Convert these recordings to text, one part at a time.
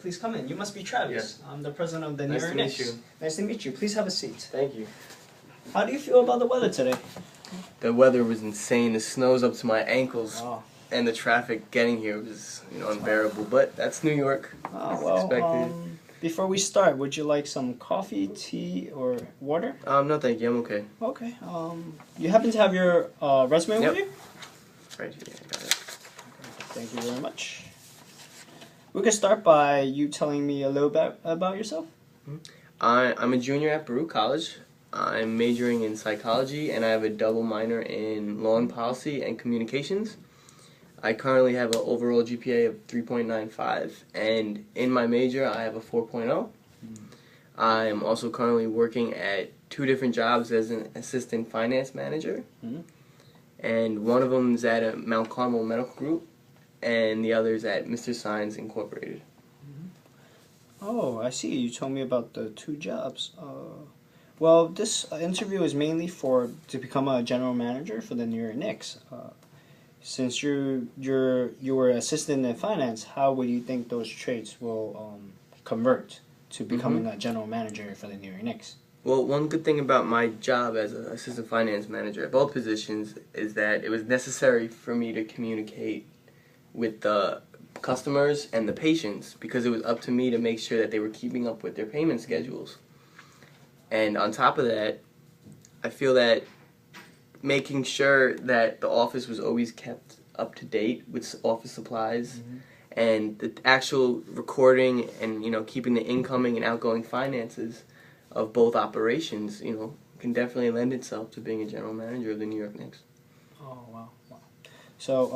please come in. You must be Travis. Yes. I'm the president of the New Nice York to meet Knicks. you. Nice to meet you. Please have a seat. Thank you. How do you feel about the weather today? The weather was insane. The snow's up to my ankles, Wow. and the traffic getting here was, unbearable. But that's New York. Expected. Before we start, would you like some coffee, tea, or water? No, thank you. I'm okay. Okay. You happen to have your resume Yep. with you? Right here. I got it. Thank you very much. We can start by you telling me a little bit about yourself. I'm a junior at Baruch College. I'm majoring in psychology, and I have a double minor in law and policy and communications. I currently have an overall GPA of 3.95, and in my major, I have a 4.0. I am also currently working at 2 different jobs as an assistant finance manager, and one of them is at a Mount Carmel Medical Group, and the other is at Mr. Science Incorporated. Oh, I see. You told me about the 2 jobs. Well, this interview is mainly to become a general manager for the New York Knicks. Since you were assistant in finance, how would you think those traits will convert to becoming a general manager for the New York Knicks? Well, one good thing about my job as an assistant finance manager at both positions is that it was necessary for me to communicate with the customers and the patients, because it was up to me to make sure that they were keeping up with their payment schedules. And on top of that, I feel that making sure that the office was always kept up to date with office supplies and the actual recording and, keeping the incoming and outgoing finances of both operations, can definitely lend itself to being a general manager of the New York Knicks. Oh, wow. So,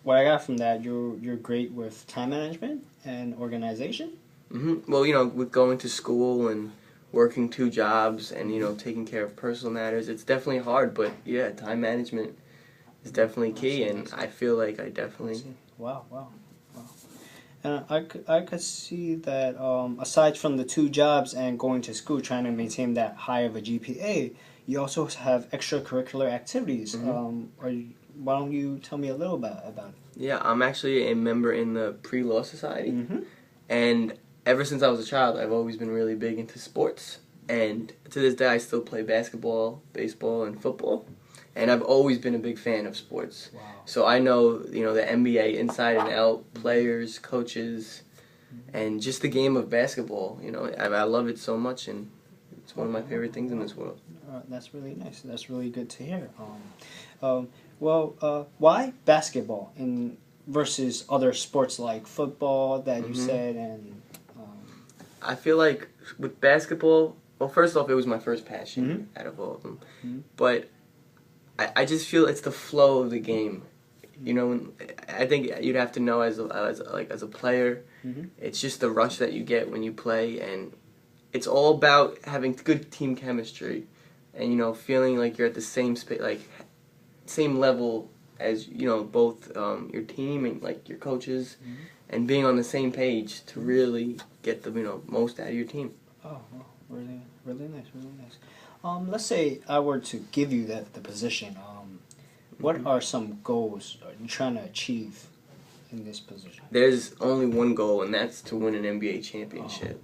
what I got from that, you're great with time management and organization? Well, with going to school and working 2 jobs and, taking care of personal matters, it's definitely hard, but yeah, time management is definitely key, and I feel like I definitely... Wow. And I could see that aside from the 2 jobs and going to school, trying to maintain that high of a GPA, you also have extracurricular activities. Why don't you tell me a little bit about it? Yeah, I'm actually a member in the pre-law society, and ever since I was a child, I've always been really big into sports, and to this day I still play basketball, baseball, and football, and I've always been a big fan of sports. Wow. So I know, the NBA inside and out, players, coaches, and just the game of basketball. I love it so much, and it's one of my favorite things in this world. That's really nice. That's really good to hear. Why basketball versus other sports like football that you said and? I feel like with basketball, well, first off, it was my first passion out of all of them, but I just feel it's the flow of the game. I think you'd have to know as a player, it's just the rush that you get when you play, and it's all about having good team chemistry, and feeling like you're at the same same level as both your team and your coaches, and being on the same page to really get the most out of your team. Oh, really, really nice. Let's say I were to give you the position. What are some goals you're trying to achieve in this position? There's only one goal, and that's to win an NBA championship,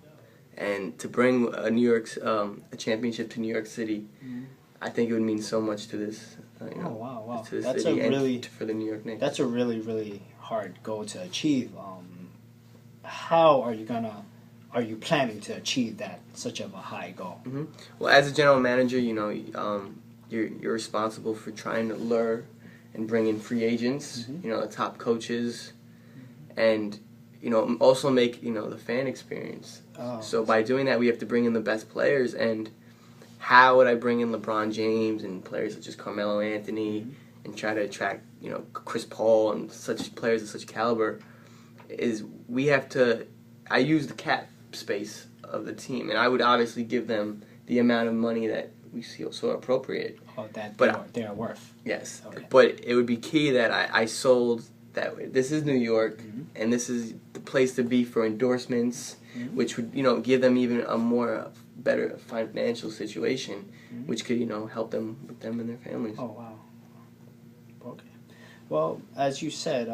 and to bring a championship to New York City. I think it would mean so much to this. Wow! To the That's city and for the New York Knicks. That's a really, really hard goal to achieve. How are you planning to achieve that such of a high goal? Well, as a general manager, you're responsible for trying to lure and bring in free agents, the top coaches, and also make the fan experience. So by doing that, we have to bring in the best players. And how would I bring in LeBron James and players such as Carmelo Anthony and try to attract Chris Paul and such players of such caliber? Is we have to. I use the cap space of the team, and I would obviously give them the amount of money that we feel so appropriate. They are worth. Yes, okay. But it would be key that I sold that way. This is New York, and this is the place to be for endorsements, which would give them even a better financial situation, which could help them and their families. Oh wow. Okay. Well, as you said,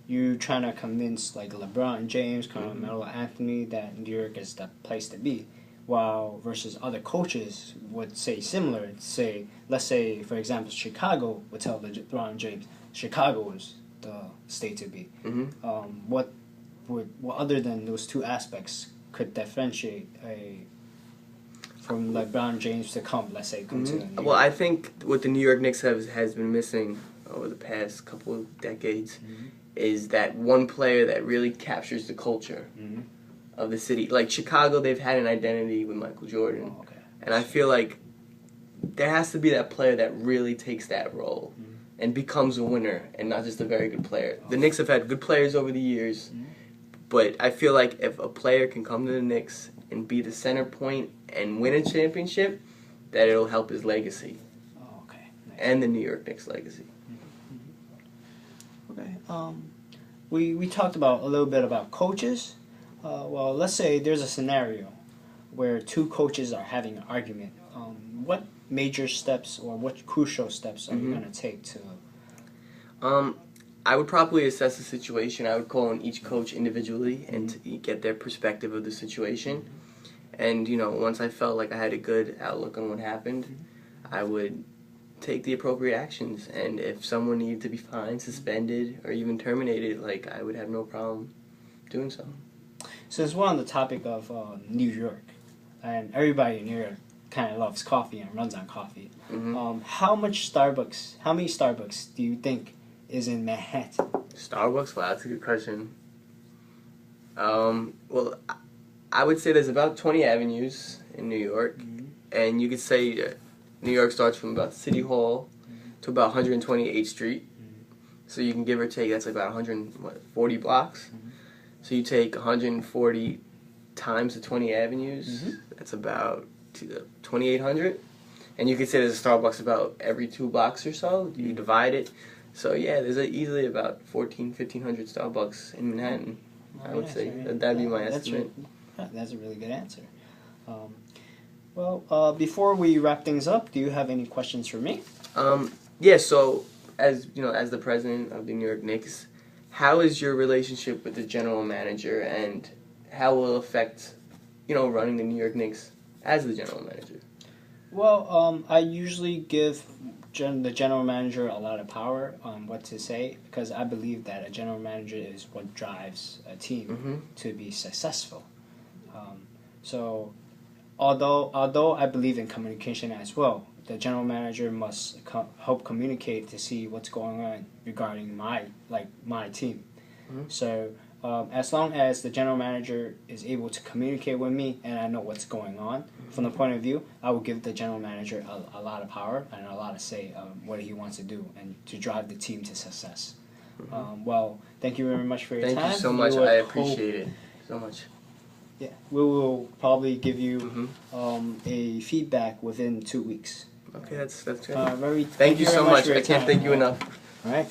you trying to convince like LeBron James, Carmelo Anthony that New York is the place to be, while versus other coaches would say similar. Say, let's say for example, Chicago would tell LeBron James Chicago is the state to be. What other than those two aspects could differentiate from LeBron James to come to New York? Well, I think what the New York Knicks has been missing over the past couple of decades is that one player that really captures the culture of the city. Like Chicago, they've had an identity with Michael Jordan, and I feel like there has to be that player that really takes that role and becomes a winner, and not just a very good player. The Knicks have had good players over the years, but I feel like if a player can come to the Knicks and be the center point and win a championship, that it'll help his legacy. Nice. And the New York Knicks legacy. Okay. We talked about a little bit about coaches. Well, let's say there's a scenario where two coaches are having an argument. What major steps or what crucial steps are you going to take to? I would probably assess the situation. I would call on each coach individually and to get their perspective of the situation. And, once I felt like I had a good outlook on what happened, I would take the appropriate actions. And if someone needed to be fined, suspended, or even terminated, I would have no problem doing so. Since we're on the topic of New York, and everybody in New York kind of loves coffee and runs on coffee, how many Starbucks do you think is in Manhattan? Starbucks? Wow, that's a good question. Well, I would say there's about 20 avenues in New York, and you could say New York starts from about City Hall to about 128th Street. So you can give or take, that's about 140 blocks. So you take 140 times the 20 avenues, that's about 2,800. And you could say there's a Starbucks about every 2 blocks or so. You divide it. So yeah, there's easily about 1,500 Starbucks in Manhattan. I would say that'd be my estimate. That's a really good answer. Before we wrap things up, do you have any questions for me? Yeah. So as the president of the New York Knicks, how is your relationship with the general manager, and how will it affect running the New York Knicks as the general manager? Well, I usually give the general manager a lot of power on what to say, because I believe that a general manager is what drives a team to be successful. So although I believe in communication as well, the general manager must help communicate to see what's going on regarding my team. So as long as the general manager is able to communicate with me and I know what's going on, from the point of view, I will give the general manager a lot of power and a lot of say what he wants to do and to drive the team to success. Well, thank you very much for your time. Thank you so much. I appreciate it so much. Yeah, we will probably give you a feedback within 2 weeks. Okay, that's good. Thank you so much. I can't time. thank you enough. All right.